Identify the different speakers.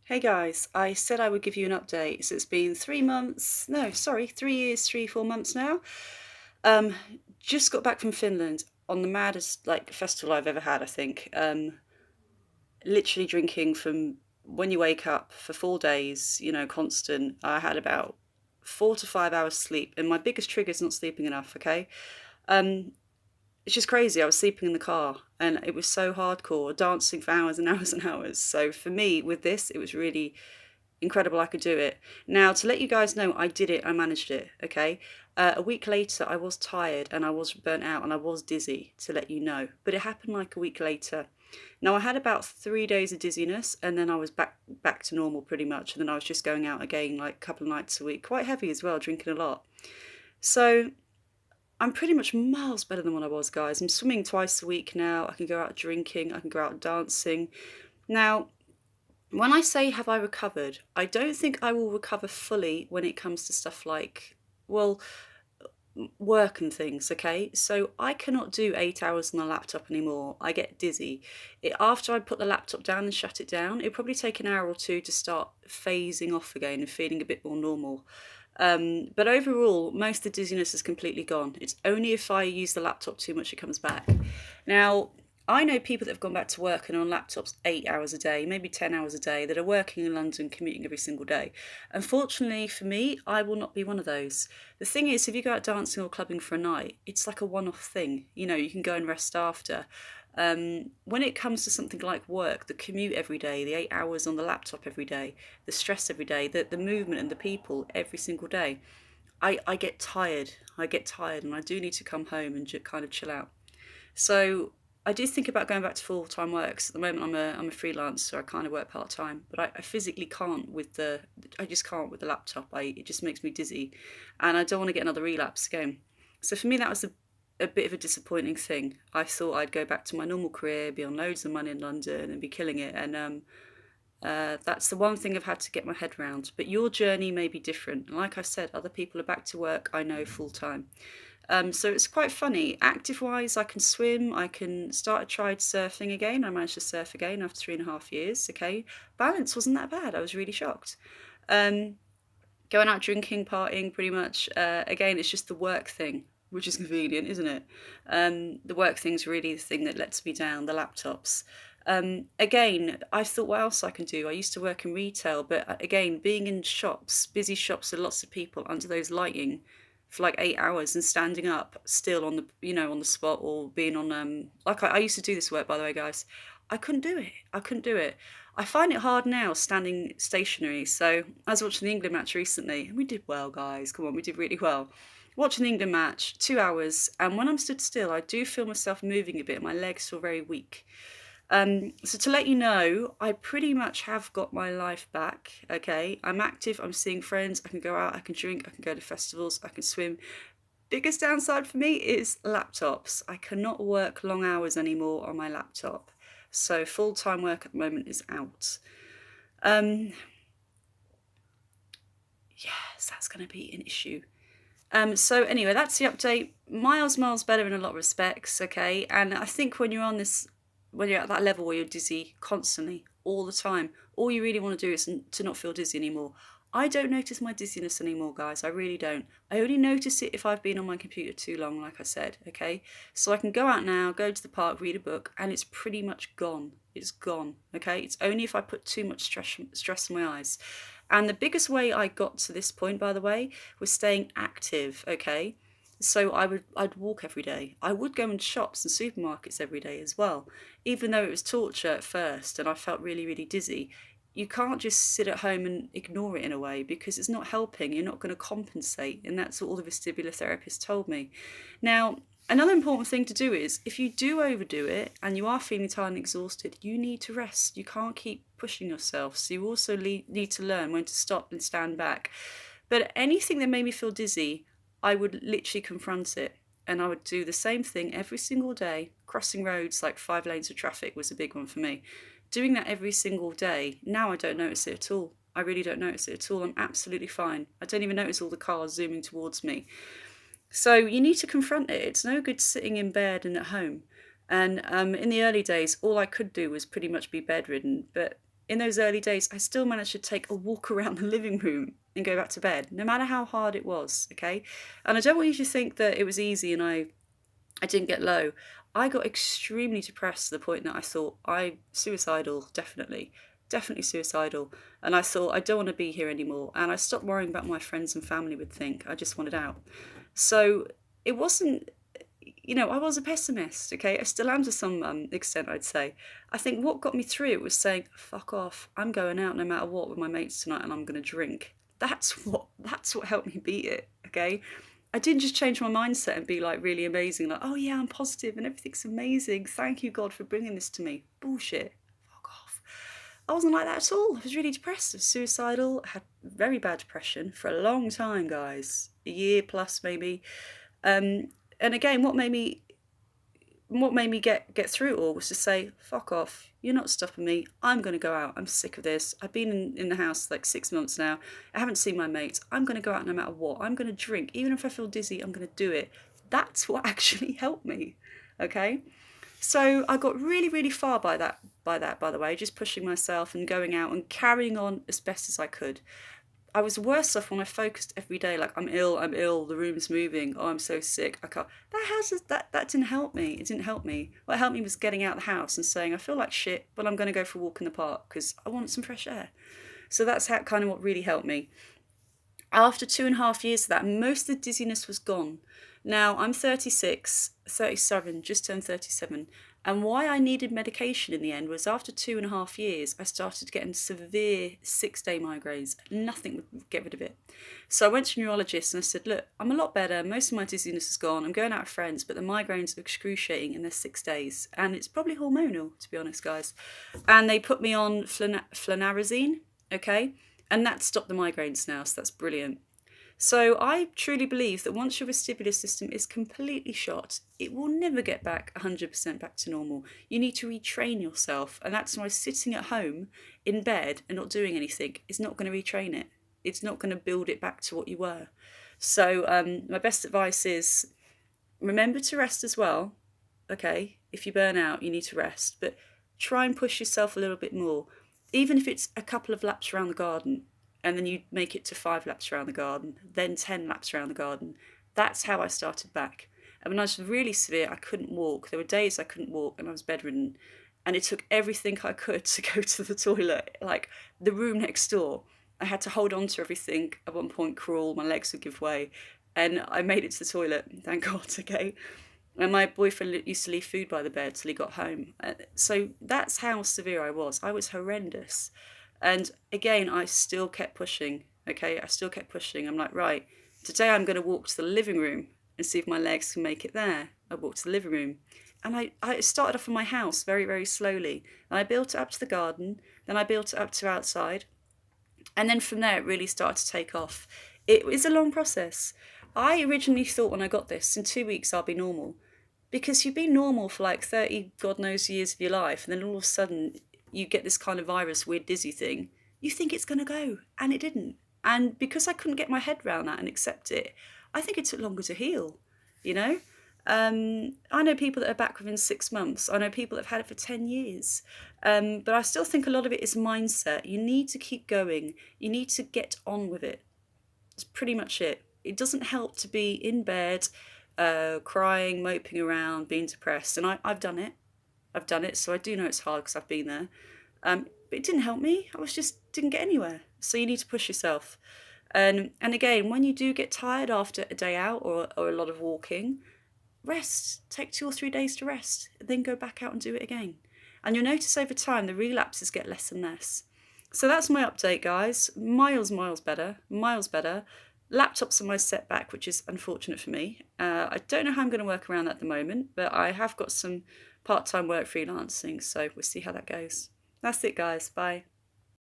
Speaker 1: Hey guys, I said I would give you an update. So it's been 3 months, no, sorry, 3 years, 4 months now. Um, just got back from Finland on the maddest festival I've ever had, I think. Literally drinking from when you wake up for 4 days, constant. I had about 4 to 5 hours sleep, and my biggest trigger is not sleeping enough, okay? Um, it's just crazy. I was sleeping in the car and it was so hardcore, dancing for hours and hours and hours. So for me, with this, it was really incredible I could do it. Now, to let you guys know, I did it, I managed it, okay? A week later, I was tired and I was burnt out and I was dizzy, to let you know. But it happened like a week later. Now, I had about 3 days of dizziness and then I was back to normal pretty much. And then I was just going out again like a couple of nights a week, quite heavy as well, drinking a lot. So I'm pretty much miles better than what I was, guys. I'm swimming twice a week now. I can go out drinking, I can go out dancing. Now, when I say have I recovered, I don't think I will recover fully when it comes to stuff like, well, work and things, okay? So I cannot do 8 hours on a laptop anymore. I get dizzy. After I put the laptop down and shut it down, it'll probably take an hour or two to start phasing off again and feeling a bit more normal. But overall, most of the dizziness is completely gone. It's only if I use the laptop too much it comes back. Now, I know people that have gone back to work and are on laptops 8 hours a day, maybe 10 hours a day, that are working in London, commuting every single day. Unfortunately for me, I will not be one of those. The thing is, if you go out dancing or clubbing for a night, it's like a one off thing. You can go and rest after. When it comes to something like work, the commute every day, the 8 hours on the laptop every day, the stress every day, the movement and the people every single day, I get tired. I get tired and I do need to come home and kind of chill out. So I do think about going back to full time work. 'Cause at the moment, I'm a freelancer, so I kind of work part time. But I physically can't with the I just can't with the laptop. It just makes me dizzy, and I don't want to get another relapse again. So for me, that was a bit of a disappointing thing. I thought I'd go back to my normal career, be on loads of money in London, and be killing it. And that's the one thing I've had to get my head round. But your journey may be different. And like I said, other people are back to work, I know, full time. So it's quite funny. Active wise, I can swim. I tried surfing again. I managed to surf again after 3.5 years. Okay. Balance wasn't that bad. I was really shocked. Um, Going out drinking, partying, pretty much. Again, it's just the work thing, which is convenient, isn't it? The work thing's really the thing that lets me down, the laptops. Again, I thought, what else I can do? I used to work in retail, but again, being in shops, busy shops with lots of people under those lighting for like 8 hours and standing up still on the spot, or being on I used to do this work, by the way, guys. I couldn't do it. I couldn't do it. I find it hard now standing stationary. So I was watching the England match recently, and we did well, guys. Come on, we did really well. Watching the England match, 2 hours, and when I'm stood still, I do feel myself moving a bit. My legs feel very weak. So to let you know, I pretty much have got my life back. Okay, I'm active. I'm seeing friends. I can go out. I can drink. I can go to festivals. I can swim. Biggest downside for me is laptops. I cannot work long hours anymore on my laptop. So full-time work at the moment is out. Um, yes, that's going to be an issue. So anyway, that's the update. Miles better in a lot of respects, okay? And I think when you're at that level where you're dizzy constantly, all the time, all you really want to do is to not feel dizzy anymore. I don't notice my dizziness anymore, guys. I really don't. I only notice it if I've been on my computer too long, like I said, okay? So I can go out now, go to the park, read a book, and it's pretty much gone. It's gone, okay? It's only if I put too much stress on my eyes. And the biggest way I got to this point, by the way, was staying active, okay? So I'd walk every day. I would go in shops and supermarkets every day as well, even though it was torture at first and I felt really dizzy. You can't just sit at home and ignore it in a way, because it's not helping. You're not going to compensate, and that's what all the vestibular therapists told me. Now, another important thing to do is, if you do overdo it and you are feeling tired and exhausted, you need to rest. You can't keep pushing yourself. So you also need to learn when to stop and stand back. But anything that made me feel dizzy, I would literally confront it. And I would do the same thing every single day. Crossing roads, like 5 lanes of traffic, was a big one for me. Doing that every single day, now I don't notice it at all. I really don't notice it at all. I'm absolutely fine. I don't even notice all the cars zooming towards me. So you need to confront it. It's no good sitting in bed and at home. And in the early days, all I could do was pretty much be bedridden. But in those early days, I still managed to take a walk around the living room and go back to bed, no matter how hard it was, okay? And I don't want you to think that it was easy and I didn't get low. I got extremely depressed to the point that I thought suicidal, definitely suicidal. And I thought I don't want to be here anymore. And I stopped worrying about what my friends and family would think. I just wanted out. So it wasn't, I was a pessimist, okay? I still am to some extent, I'd say. I think what got me through it was saying, fuck off, I'm going out no matter what with my mates tonight and I'm going to drink. That's what helped me beat it, okay? I didn't just change my mindset and be like really amazing, like, oh yeah, I'm positive and everything's amazing. Thank you, God, for bringing this to me. Bullshit. Fuck off. I wasn't like that at all. I was really depressed. I was suicidal. I had very bad depression for a long time, guys. A year plus, maybe. And again, what made me get through it all was to say, fuck off, you're not stopping me, I'm going to go out, I'm sick of this, I've been in the house like 6 months now, I haven't seen my mates, I'm going to go out no matter what, I'm going to drink, even if I feel dizzy, I'm going to do it. That's what actually helped me, okay? So I got really, really far by the way, just pushing myself and going out and carrying on as best as I could. I was worse off when I focused every day, like I'm ill, the room's moving, oh I'm so sick, I can't. That didn't help me. It didn't help me. What helped me was getting out of the house and saying I feel like shit, but I'm going to go for a walk in the park because I want some fresh air. So that's kind of what really helped me. After 2.5 years of that, most of the dizziness was gone. Now I'm 36, 37, just turned 37. And why I needed medication in the end was after 2.5 years, I started getting severe 6-day migraines. Nothing would get rid of it. So I went to a neurologist and I said, look, I'm a lot better. Most of my dizziness is gone. I'm going out with friends, but the migraines are excruciating and they're 6 days. And it's probably hormonal, to be honest, guys. And they put me on flanarizine, okay? And that stopped the migraines now, so that's brilliant. So I truly believe that once your vestibular system is completely shot, it will never get back 100% back to normal. You need to retrain yourself, and that's why sitting at home in bed and not doing anything is not going to retrain it. It's not going to build it back to what you were. So my best advice is remember to rest as well. Okay, if you burn out, you need to rest, but try and push yourself a little bit more. Even if it's a couple of laps around the garden, and then you make it to 5 laps around the garden, then 10 laps around the garden. That's how I started back. And when I was really severe, I couldn't walk. There were days I couldn't walk and I was bedridden. And it took everything I could to go to the toilet. Like the room next door, I had to hold on to everything. At one point, crawl, my legs would give way. And I made it to the toilet, thank God, okay? And my boyfriend used to leave food by the bed till he got home. So that's how severe I was. I was horrendous. And again, I still kept pushing, okay? I still kept pushing. I'm like, right, today I'm going to walk to the living room and see if my legs can make it there. I walked to the living room. And I started off in my house very, very slowly. And I built it up to the garden. Then I built it up to outside. And then from there, it really started to take off. It was a long process. I originally thought when I got this, in 2 weeks I'll be normal. Because you've been normal for like 30, God knows, years of your life. And then all of a sudden, you get this kind of virus, weird dizzy thing, you think it's going to go, and it didn't. And because I couldn't get my head around that and accept it, I think it took longer to heal, you know? I know people that are back within 6 months. I know people that have had it for 10 years. But I still think a lot of it is mindset. You need to keep going. You need to get on with it. That's pretty much it. It doesn't help to be in bed, crying, moping around, being depressed. And I've done it. So I do know it's hard because I've been there. But it didn't help me. I didn't get anywhere. So you need to push yourself. And again, when you do get tired after a day out or a lot of walking, rest. Take 2 or 3 days to rest. Then go back out and do it again. And you'll notice over time the relapses get less and less. So that's my update, guys. Miles better. Laptops are my setback, which is unfortunate for me. I don't know how I'm going to work around that at the moment, but I have got some part-time work freelancing, so we'll see how that goes. That's it, guys. Bye.